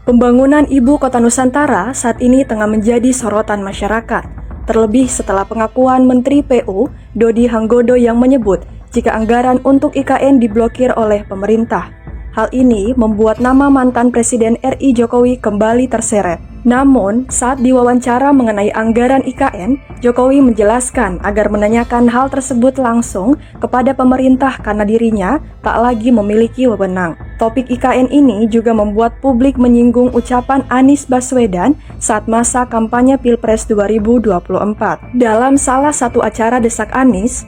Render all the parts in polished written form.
Pembangunan Ibu Kota Nusantara saat ini tengah menjadi sorotan masyarakat, terlebih setelah pengakuan Menteri PU Dodi Hanggodo yang menyebut jika anggaran untuk IKN diblokir oleh pemerintah. Hal ini membuat nama mantan Presiden RI Jokowi kembali terseret. Namun, saat diwawancara mengenai anggaran IKN, Jokowi menjelaskan agar menanyakan hal tersebut langsung kepada pemerintah karena dirinya tak lagi memiliki wewenang. Topik IKN ini juga membuat publik menyinggung ucapan Anies Baswedan saat masa kampanye Pilpres 2024. Dalam salah satu acara desak Anies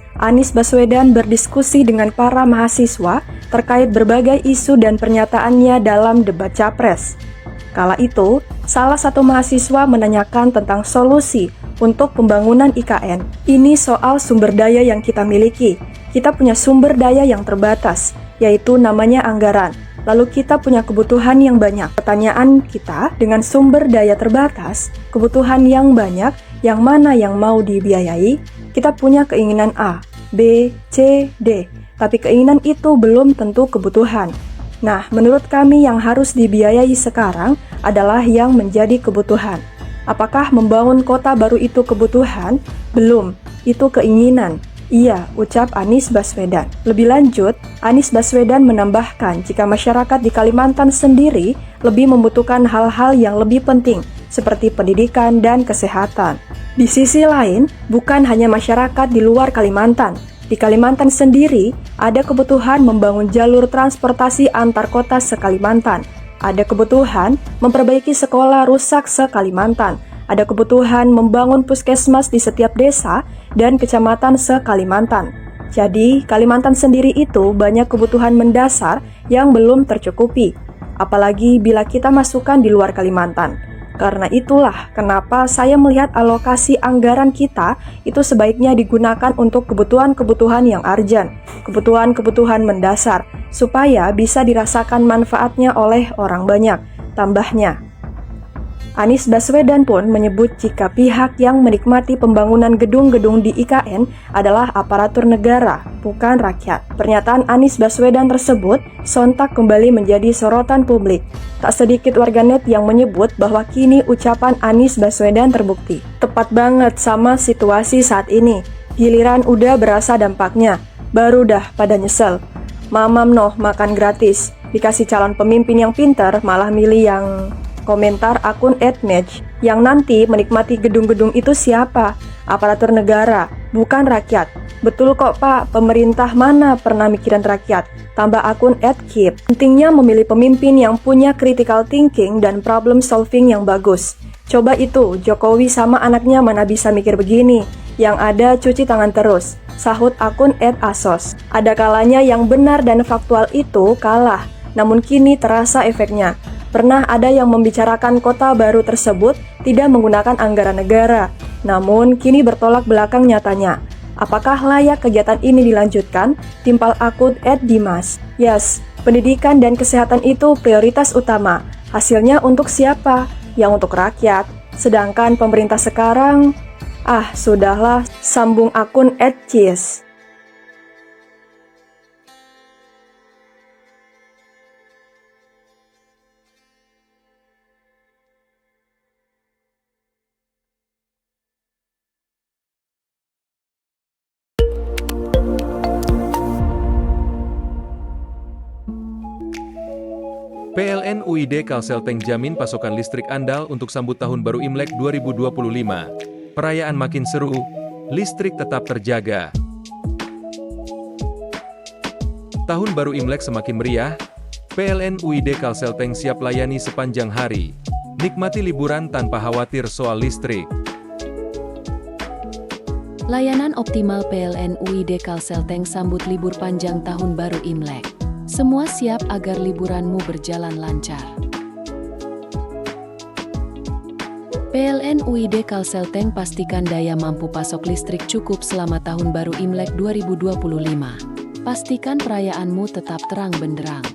Baswedan berdiskusi dengan para mahasiswa terkait berbagai isu dan pernyataannya dalam debat Capres. Kala itu, salah satu mahasiswa menanyakan tentang solusi untuk pembangunan IKN. Ini soal sumber daya yang kita miliki. Kita punya sumber daya yang terbatas, yaitu namanya anggaran. Lalu kita punya kebutuhan yang banyak. Pertanyaan kita, dengan sumber daya terbatas, kebutuhan yang banyak, yang mana yang mau dibiayai? Kita punya keinginan A, B, C, D. Tapi keinginan itu belum tentu kebutuhan. Nah, menurut kami yang harus dibiayai sekarang adalah yang menjadi kebutuhan. Apakah membangun kota baru itu kebutuhan? Belum, itu keinginan. Iya, ucap Anies Baswedan. Lebih lanjut, Anies Baswedan menambahkan jika masyarakat di Kalimantan sendiri lebih membutuhkan hal-hal yang lebih penting, seperti pendidikan dan kesehatan. Di sisi lain, bukan hanya masyarakat di luar Kalimantan. Di Kalimantan sendiri, ada kebutuhan membangun jalur transportasi antar kota se-Kalimantan. Ada kebutuhan memperbaiki sekolah rusak se-Kalimantan. Ada kebutuhan membangun puskesmas di setiap desa dan kecamatan se-Kalimantan. Jadi, Kalimantan sendiri itu banyak kebutuhan mendasar yang belum tercukupi. Apalagi bila kita masukkan di luar Kalimantan. Karena itulah kenapa saya melihat alokasi anggaran kita itu sebaiknya digunakan untuk kebutuhan-kebutuhan yang urgent, kebutuhan-kebutuhan mendasar, supaya bisa dirasakan manfaatnya oleh orang banyak. Tambahnya, Anies Baswedan pun menyebut jika pihak yang menikmati pembangunan gedung-gedung di IKN adalah aparatur negara, bukan rakyat. Pernyataan Anies Baswedan tersebut sontak kembali menjadi sorotan publik. Tak sedikit warganet yang menyebut bahwa kini ucapan Anies Baswedan terbukti. Tepat banget sama situasi saat ini. Giliran udah berasa dampaknya, baru dah pada nyesel. Mamam noh makan gratis, dikasih calon pemimpin yang pintar malah milih yang... Komentar akun @match yang nanti menikmati gedung-gedung itu siapa? Aparatur negara, bukan rakyat. Betul kok Pak, pemerintah mana pernah mikirin rakyat? Tambah akun @keep. Pentingnya memilih pemimpin yang punya critical thinking dan problem solving yang bagus. Coba itu, Jokowi sama anaknya mana bisa mikir begini? Yang ada cuci tangan terus, sahut akun @asos. Ada kalanya yang benar dan faktual itu kalah, namun kini terasa efeknya. Pernah ada yang membicarakan kota baru tersebut tidak menggunakan anggaran negara. Namun, kini bertolak belakang nyatanya. Apakah layak kegiatan ini dilanjutkan? Timpal akun @dimas. Yes, pendidikan dan kesehatan itu prioritas utama. Hasilnya untuk siapa? Yang untuk rakyat. Sedangkan pemerintah sekarang... sudahlah, sambung akun @cies. PLN UID Kalselteng jamin pasokan listrik andal untuk sambut Tahun Baru Imlek 2025. Perayaan makin seru, listrik tetap terjaga. Tahun Baru Imlek semakin meriah, PLN UID Kalselteng siap layani sepanjang hari. Nikmati liburan tanpa khawatir soal listrik. Layanan optimal PLN UID Kalselteng sambut libur panjang Tahun Baru Imlek. Semua siap agar liburanmu berjalan lancar. PLN UID Kalselteng pastikan daya mampu pasok listrik cukup selama Tahun Baru Imlek 2025. Pastikan perayaanmu tetap terang benderang.